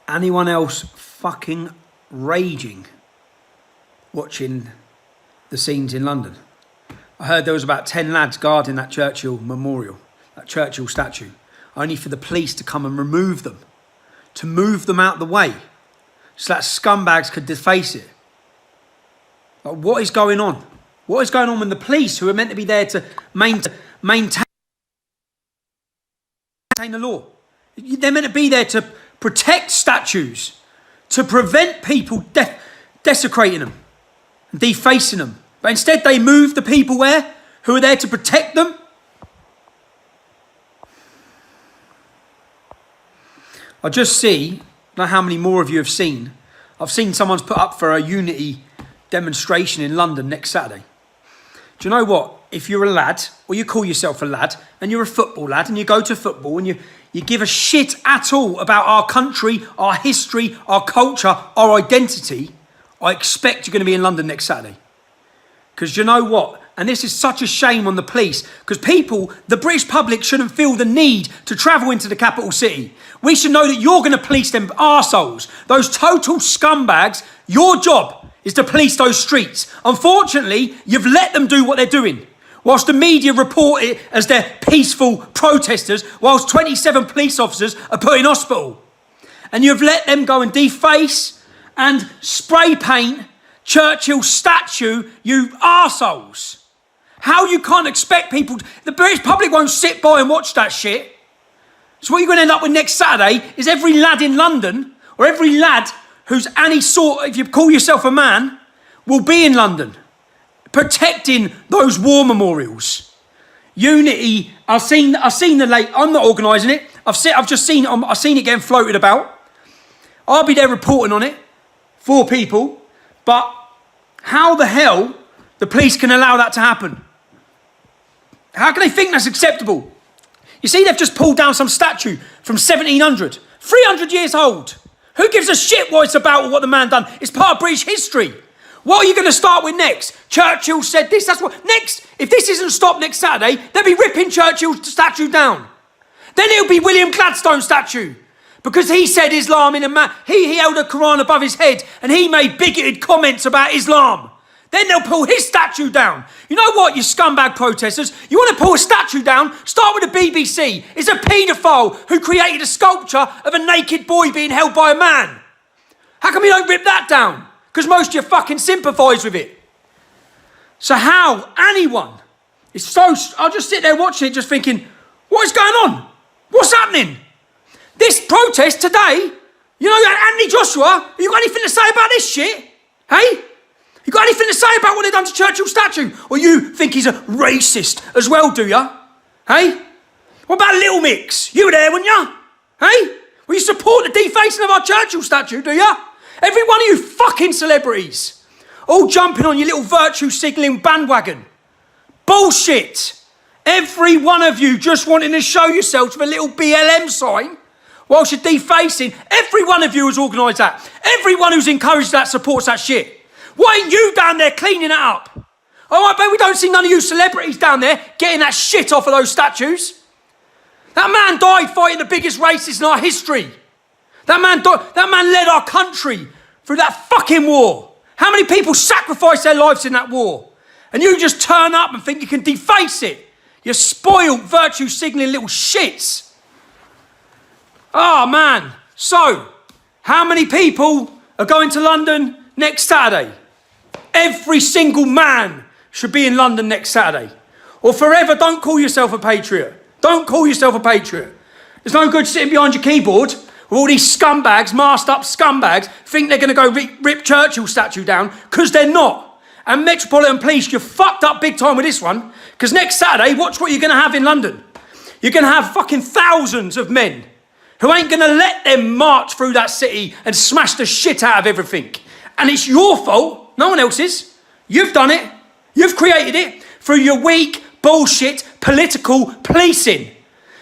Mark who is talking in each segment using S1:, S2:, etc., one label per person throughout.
S1: Anyone else fucking raging watching the scenes in London? I heard there was about 10 lads guarding that Churchill memorial, that Churchill statue, only for the police to come and remove them, to move them out of the way, so that scumbags could deface it. Like, what is going on? What is going on when the police, who are meant to be there to maintain the law, they're meant to be there to protect statues, to prevent people desecrating them and defacing them. But instead they move the people who are there to protect them. I just see, I don't know how many more of you have seen, I've seen someone's put up for a unity demonstration in London next Saturday. Do you know what? If you're a lad, or you call yourself a lad, and you're a football lad, and you go to football, and you give a shit at all about our country, our history, our culture, our identity, I expect you're going to be in London next Saturday. Because you know what? And this is such a shame on the police, because people, the British public, shouldn't feel the need to travel into the capital city. We should know that you're going to police them arseholes, those total scumbags. Your job is to police those streets. Unfortunately, you've let them do what they're doing. Whilst the media report it as they're peaceful protesters, whilst 27 police officers are put in hospital. And you've let them go and deface and spray paint Churchill's statue, you arseholes. How you can't expect people... The British public won't sit by and watch that shit. So what you're going to end up with next Saturday is every lad in London, or every lad who's any sort, if you call yourself a man, will be in London, protecting those war memorials. Unity, I've seen the late, I'm not organising it, I've seen it getting floated about. I'll be there reporting on it for people, but how the hell the police can allow that to happen? How can they think that's acceptable? You see, they've just pulled down some statue from 1700, 300 years old. Who gives a shit what it's about or what the man done? It's part of British history. What are you going to start with next? Churchill said this, that's what... Next, if this isn't stopped next Saturday, they'll be ripping Churchill's statue down. Then it'll be William Gladstone's statue. Because he said Islam in a man... He held a Quran above his head and he made bigoted comments about Islam. Then they'll pull his statue down. You know what, you scumbag protesters? You want to pull a statue down? Start with the BBC. It's a paedophile who created a sculpture of a naked boy being held by a man. How come you don't rip that down? Because most of you fucking sympathise with it. So how anyone is so... I'll just sit there watching it just thinking, what is going on? What's happening? This protest today, you know, Anthony Joshua, you got anything to say about this shit? Hey? You got anything to say about what they've done to Churchill's statue? Or you think he's a racist as well, do ya? Hey? What about Little Mix? You were there, weren't you? Hey? Will you support the defacing of our Churchill statue, do ya? Every one of you fucking celebrities, all jumping on your little virtue signalling bandwagon. Bullshit. Every one of you just wanting to show yourselves with a little BLM sign whilst you're defacing. Every one of you has organised that. Everyone who's encouraged that supports that shit. Why ain't you down there cleaning it up? Oh, I bet we don't see none of you celebrities down there getting that shit off of those statues. That man died fighting the biggest racists in our history. That man led our country through that fucking war. How many people sacrificed their lives in that war? And you just turn up and think you can deface it. You spoiled, virtue signalling little shits. Oh, man. So, how many people are going to London next Saturday? Every single man should be in London next Saturday. Or forever, don't call yourself a patriot. Don't call yourself a patriot. There's no good sitting behind your keyboard where all these scumbags, masked up scumbags, think they're going to go rip Churchill's statue down, because they're not. And Metropolitan Police, you're fucked up big time with this one, because next Saturday, watch what you're going to have in London. You're going to have fucking thousands of men who ain't going to let them march through that city and smash the shit out of everything. And it's your fault, no one else's. You've done it. You've created it through your weak, bullshit, political policing.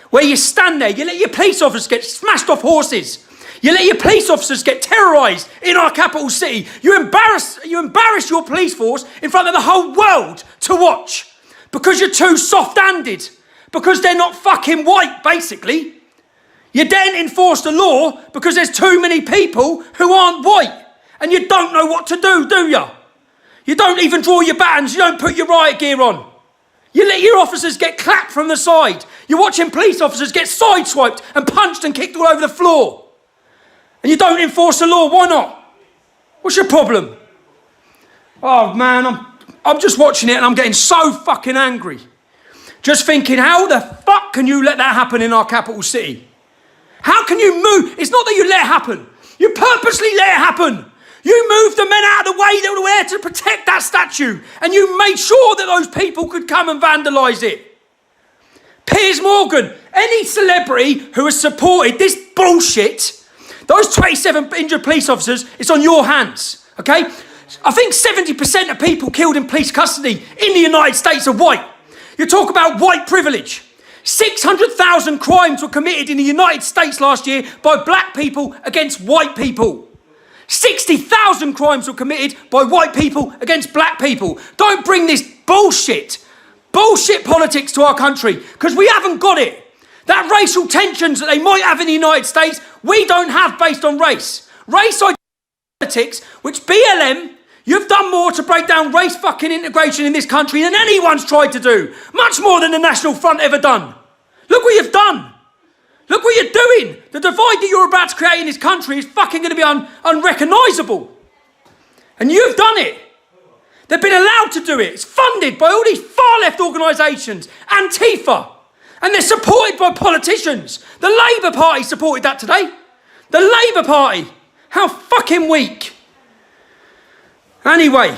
S1: Where you stand there, you let your police officers get smashed off horses. You let your police officers get terrorised in our capital city. You embarrass your police force in front of the whole world to watch. Because you're too soft-handed. Because they're not fucking white, basically. You daren't enforce the law because there's too many people who aren't white. And you don't know what to do you? You don't even draw your batons. You don't put your riot gear on. You let your officers get clapped from the side. You're watching police officers get sideswiped and punched and kicked all over the floor. And you don't enforce the law. Why not? What's your problem? Oh, man, I'm just watching it and I'm getting so fucking angry. Just thinking, how the fuck can you let that happen in our capital city? How can you move? It's not that you let it happen. You purposely let it happen. You moved the men out of the way that were there to protect that statue. And you made sure that those people could come and vandalise it. Piers Morgan, any celebrity who has supported this bullshit, those 27 injured police officers, it's on your hands, okay? I think 70% of people killed in police custody in the United States are white. You talk about white privilege. 600,000 crimes were committed in the United States last year by black people against white people. 60,000 crimes were committed by white people against black people. Don't bring this bullshit politics to our country, because we haven't got it. That racial tensions that they might have in the United States, we don't have based on race. Race politics, which BLM, you've done more to break down race fucking integration in this country than anyone's tried to do. Much more than the National Front ever done. Look what you've done. Look what you're doing. The divide that you're about to create in this country is fucking going to be unrecognisable. And you've done it. They've been allowed to do it. It's funded by all these far left organisations, Antifa. And they're supported by politicians. The Labour Party supported that today. The Labour Party. How fucking weak. Anyway,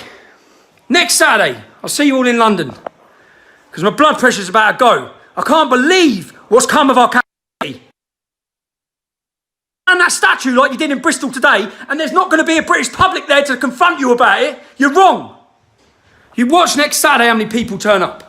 S1: next Saturday, I'll see you all in London. Because my blood pressure's about to go. I can't believe what's come of our country. And that statue like you did in Bristol today, and there's not going to be a British public there to confront you about it. You're wrong. You watch next Saturday how many people turn up.